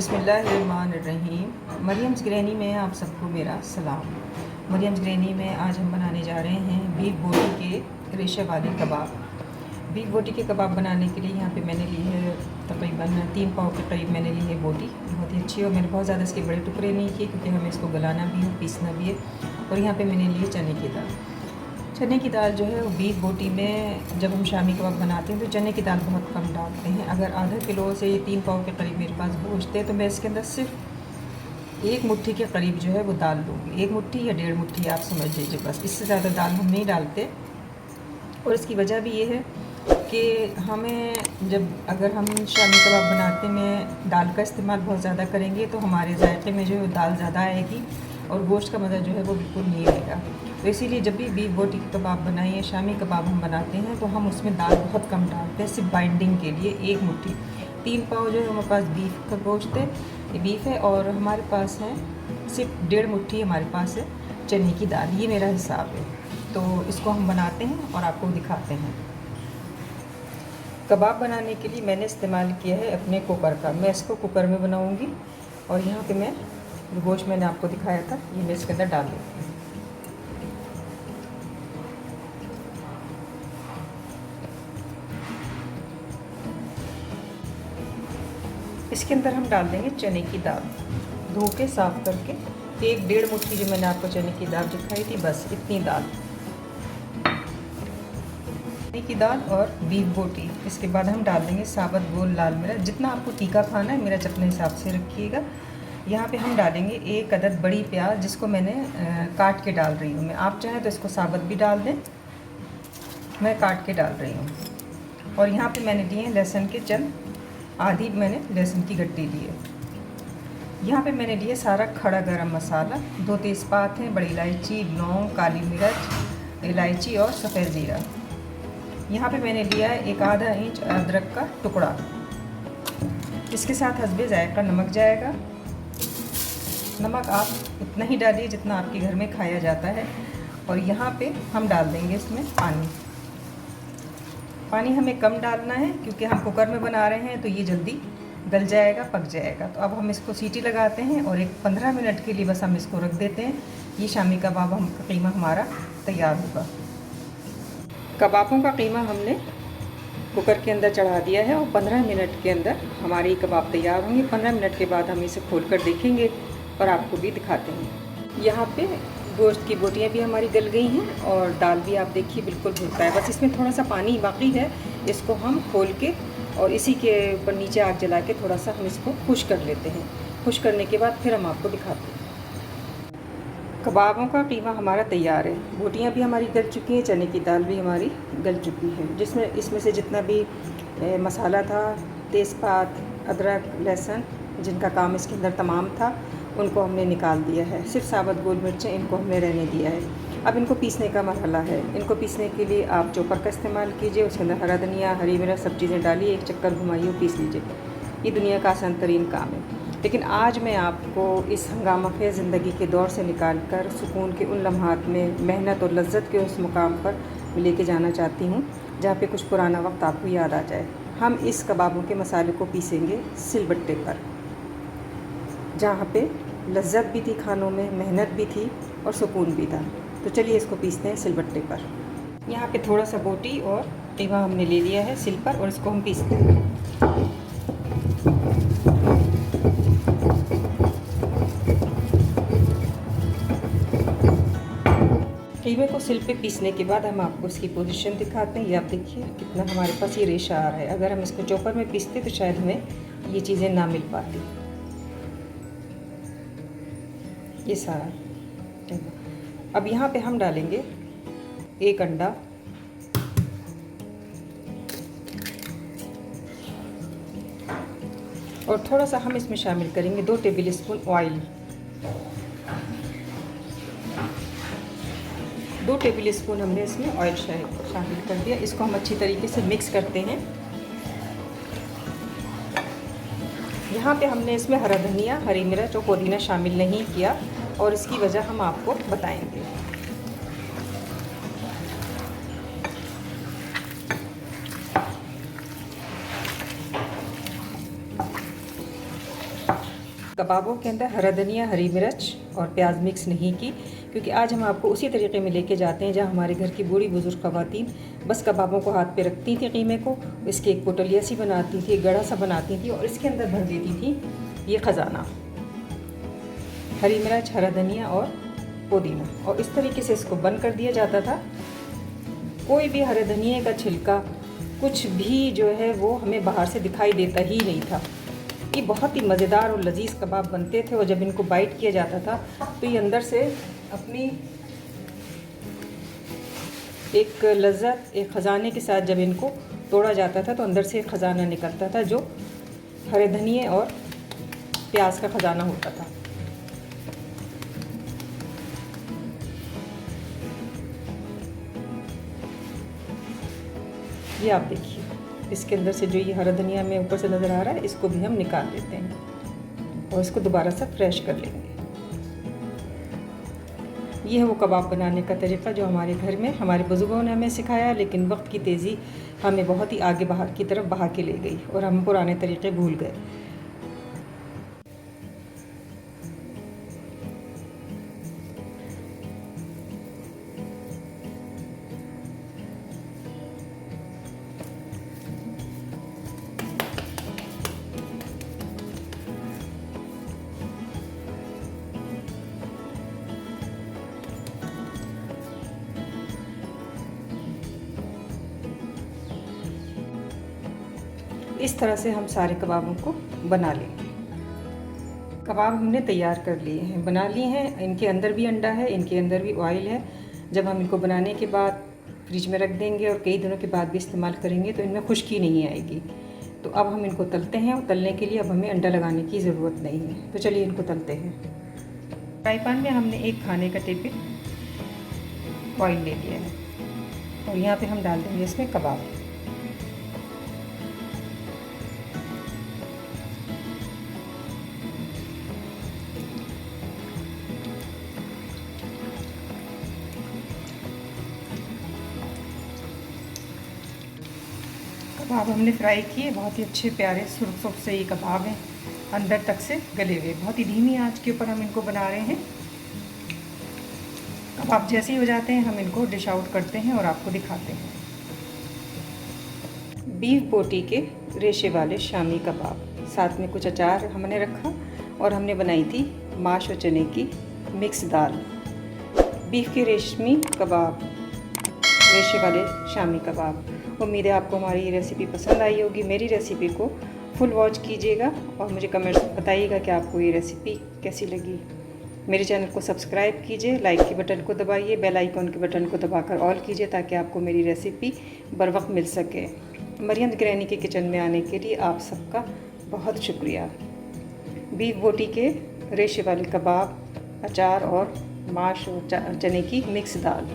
बिस्मिल्लाहिर्रहमानिर्रहीम। Mariam's granny में आप सबको मेरा सलाम। मरियम्स ग्रैनी में आज हम बनाने जा रहे हैं बीफ बोटी के रेशे वाले कबाब। बीफ बोटी के कबाब बनाने के लिए यहाँ पे मैंने ली है तकरीबन 3 पाव के करीब मैंने ली है बोटी। बहुत ही अच्छी, और मैंने बहुत ज़्यादा इसके बड़े टुकड़े नहीं किए क्योंकि हमें इसको गलाना भी है, पीसना भी है। और यहाँ पर मैंने लिए चने की दाल। चने की दाल जो है वो बीफ बोटी में जब हम शामी कबाब बनाते हैं तो चने की दाल बहुत कम डालते हैं। अगर आधा किलो से 3 पाव के करीब मेरे पास गोश्त है तो मैं इसके अंदर सिर्फ 1 मुट्ठी के करीब जो है वो दाल लूँगी। 1 मुट्ठी या 1.5 मुट्ठी आप समझ लीजिए, बस इससे ज़्यादा दाल हम नहीं डालते। और इसकी वजह भी ये है कि हमें अगर हम शामी कबाब बनाते में दाल का इस्तेमाल बहुत ज़्यादा करेंगे तो हमारे जायके में जो है दाल ज़्यादा आएगी और गोश्त का मज़ा जो है वो बिल्कुल नहीं आएगा। तो इसीलिए जब भी बीफ बोटी के कबाब बनाएं या शामी कबाब हम बनाते हैं तो हम उसमें दाल बहुत कम डालते हैं, सिर्फ बाइंडिंग के लिए 1 मुट्ठी। 3 पाव जो है हमारे पास बीफ का गोश्त है, ये बीफ है, और हमारे पास है सिर्फ 1.5 मुट्ठी हमारे पास है चने की दाल। ये मेरा हिसाब है। तो इसको हम बनाते हैं और आपको दिखाते हैं। कबाब बनाने के लिए मैंने इस्तेमाल किया है अपने कुकर का। मैं इसको कुकर में बनाऊँगी और यहाँ पर मैं जो गोश्त मैंने आपको दिखाया था ये मैं इसके अंदर डाल देती हूँ। इसके अंदर हम डाल देंगे चने की दाल, धो के साफ़ करके। 1-1.5 मुट्ठी जो मैंने आपको चने की दाल दिखाई थी, बस इतनी दाल, चने की दाल और बीफ बोटी। इसके बाद हम डाल देंगे साबुत गोल लाल मिर्च, जितना आपको तीखा खाना है मिर्च अपने हिसाब से रखिएगा। यहाँ पे हम डालेंगे 1 अदद बड़ी प्याज, जिसको मैंने काट के डाल रही हूँ। मैं आप चाहें तो इसको साबुत भी डाल दें, मैं काट के डाल रही हूँ। और यहाँ पे मैंने लिए लहसुन के चंद आधी मैंने लहसुन की गट्टी ली है। यहाँ पे मैंने लिए सारा खड़ा गरम मसाला, 2 तेज़पात हैं, बड़ी इलायची, लौंग, काली मिर्च, इलायची और सफ़ेद ज़ीरा। यहाँ पे मैंने लिया है 1 आधा इंच अदरक का टुकड़ा। इसके साथ हस्बे ज़ायक़ा नमक जाएगा। नमक आप उतना ही डालिए जितना आपके घर में खाया जाता है। और यहाँ पे हम डाल देंगे इसमें पानी। पानी हमें कम डालना है क्योंकि हम कुकर में बना रहे हैं तो ये जल्दी गल जाएगा, पक जाएगा। तो अब हम इसको सीटी लगाते हैं और एक 15 मिनट के लिए बस हम इसको रख देते हैं। ये शामी कबाब का कीमा हमारा तैयार होगा। कबाबों का कीमा हमने कुकर के अंदर चढ़ा दिया है और 15 मिनट के अंदर हमारे कबाब तैयार होंगे। 15 मिनट के बाद हम इसे खोल कर देखेंगे और आपको भी दिखाते हैं। यहाँ पे गोश्त की बोटियाँ भी हमारी गल गई हैं और दाल भी आप देखिए बिल्कुल भुनता है। बस इसमें थोड़ा सा पानी बाकी है, इसको हम खोल के और इसी के ऊपर नीचे आग जला के थोड़ा सा हम इसको खुश कर लेते हैं। खुश करने के बाद फिर हम आपको दिखाते हैं। कबाबों का कीमा हमारा तैयार है। बोटियाँ भी हमारी गल चुकी हैं, चने की दाल भी हमारी गल चुकी है। इसमें से जितना भी मसाला था, तेज़पात, अदरक, लहसुन, जिनका काम इसके अंदर तमाम था, उनको हमने निकाल दिया है। सिर्फ साबुत गोल मिर्चें इनको हमने रहने दिया है। अब इनको पीसने का मरहला है। इनको पीसने के लिए आप चॉपर का इस्तेमाल कीजिए। उसके अंदर हरा धनिया, हरी मिर्च, सब चीज़ें डालिए, 1 चक्कर घुमाइए, पीस लीजिए। ये दुनिया का आसान तरीन काम है। लेकिन आज मैं आपको इस हंगामा-खेज़ ज़िंदगी के दौर से निकाल कर सुकून के उन लम्हात में, मेहनत और लज्जत के उस मुकाम पर लेके जाना चाहती हूँ जहाँ पे कुछ पुराना वक्त आपको याद आ जाए। हम इस कबाबों के मसाले को पीसेंगे सिलबट्टे पर, जहाँ पे लज्जत भी थी खानों में, मेहनत भी थी और सुकून भी था। तो चलिए इसको पीसते हैं सिलबट्टे पर। यहाँ पे थोड़ा सा बोटी और कीमा हमने ले लिया है सिल पर और इसको हम पीसते हैं। कीमे को सिल पे पीसने के बाद हम आपको इसकी पोजीशन दिखाते हैं। ये आप देखिए कितना हमारे पास ये रेशा आ रहा है। अगर हम इसको चॉपर में पीसते तो शायद हमें ये चीज़ें ना मिल पाती। ये सारा अब यहाँ पे हम डालेंगे 1 अंडा, और थोड़ा सा हम इसमें शामिल करेंगे 2 table spoon oil. 2 table spoon हमने इसमें ऑयल शामिल कर दिया। इसको हम अच्छी तरीके से मिक्स करते हैं। यहाँ पे हमने इसमें हरा धनिया, हरी मिर्च और पुदीना शामिल नहीं किया और इसकी वजह हम आपको बताएंगे। कबाबों के अंदर हरा धनिया, हरी मिर्च और प्याज मिक्स नहीं की, क्योंकि आज हम आपको उसी तरीके में लेके जाते हैं जहाँ हमारे घर की बूढ़ी बुजुर्ग ख़वातीन बस कबाबों को हाथ पे रखती थी कीमे को, इसके एक पोटलिया सी बनाती थी, एक गड़ा सा बनाती थी और इसके अंदर भर देती थी ये ख़जाना, हरी मिर्च, हरा धनिया और पुदीना, और इस तरीके से इसको बंद कर दिया जाता था। कोई भी हरे धनिए का छिलका कुछ भी जो है वो हमें बाहर से दिखाई देता ही नहीं था। ये बहुत ही मज़ेदार और लजीज कबाब बनते थे और जब इनको बाइट किया जाता था तो ये अंदर से अपनी एक लज्जत, एक ख़जाने के साथ जब इनको तोड़ा जाता था तो अंदर से एक ख़जाना निकलता था जो हरे धनिए और प्याज का ख़जाना होता था। ये आप देखिए, इसके अंदर से जो ये हरा धनिया में ऊपर से नज़र आ रहा है इसको भी हम निकाल लेते हैं और इसको दोबारा से फ्रेश कर लेंगे। ये है वो कबाब बनाने का तरीका जो हमारे घर में हमारे बुजुर्गों ने हमें सिखाया, लेकिन वक्त की तेज़ी हमें बहुत ही आगे बाहर की तरफ बहा के ले गई और हम पुराने तरीके भूल गए। इस तरह से हम सारे कबाबों को बना लेंगे। कबाब हमने तैयार कर लिए हैं, बना लिए हैं। इनके अंदर भी अंडा है, इनके अंदर भी ऑयल है। जब हम इनको बनाने के बाद फ्रिज में रख देंगे और कई दिनों के बाद भी इस्तेमाल करेंगे तो इनमें खुश्की नहीं आएगी। तो अब हम इनको तलते हैं और तलने के लिए अब हमें अंडा लगाने की ज़रूरत नहीं है। तो चलिए इनको तलते हैं। फ्राई पैन में हमने एक खाने का टिफिन ऑयल ले लिया है और यहाँ पे हम डाल देंगे इसमें कबाब। कबाब हमने फ्राई किए, बहुत ही अच्छे प्यारे सुर्ख से ये कबाब हैं, अंदर तक से गले हुए। बहुत ही धीमी आंच के ऊपर हम इनको बना रहे हैं। कबाब जैसे ही हो जाते हैं हम इनको डिश आउट करते हैं और आपको दिखाते हैं। बीफ बोटी के रेशे वाले शामी कबाब, साथ में कुछ अचार हमने रखा और हमने बनाई थी माश और चने की मिक्स दाल। बीफ के रेशमी कबाब, रेशे वाले शामी कबाब। उम्मीद है आपको हमारी ये रेसिपी पसंद आई होगी। मेरी रेसिपी को फुल वॉच कीजिएगा और मुझे कमेंट्स में बताइएगा कि आपको ये रेसिपी कैसी लगी। मेरे चैनल को सब्सक्राइब कीजिए, लाइक के बटन को दबाइए, बेल आइकॉन के बटन को दबाकर ऑल कीजिए ताकि आपको मेरी रेसिपी बर वक्त मिल सके। मरियम ग्रैनी के किचन में आने के लिए आप सबका बहुत शुक्रिया। बीफ बोटी के रेशे वाले कबाब, अचार और माश और चने की मिक्स दाल।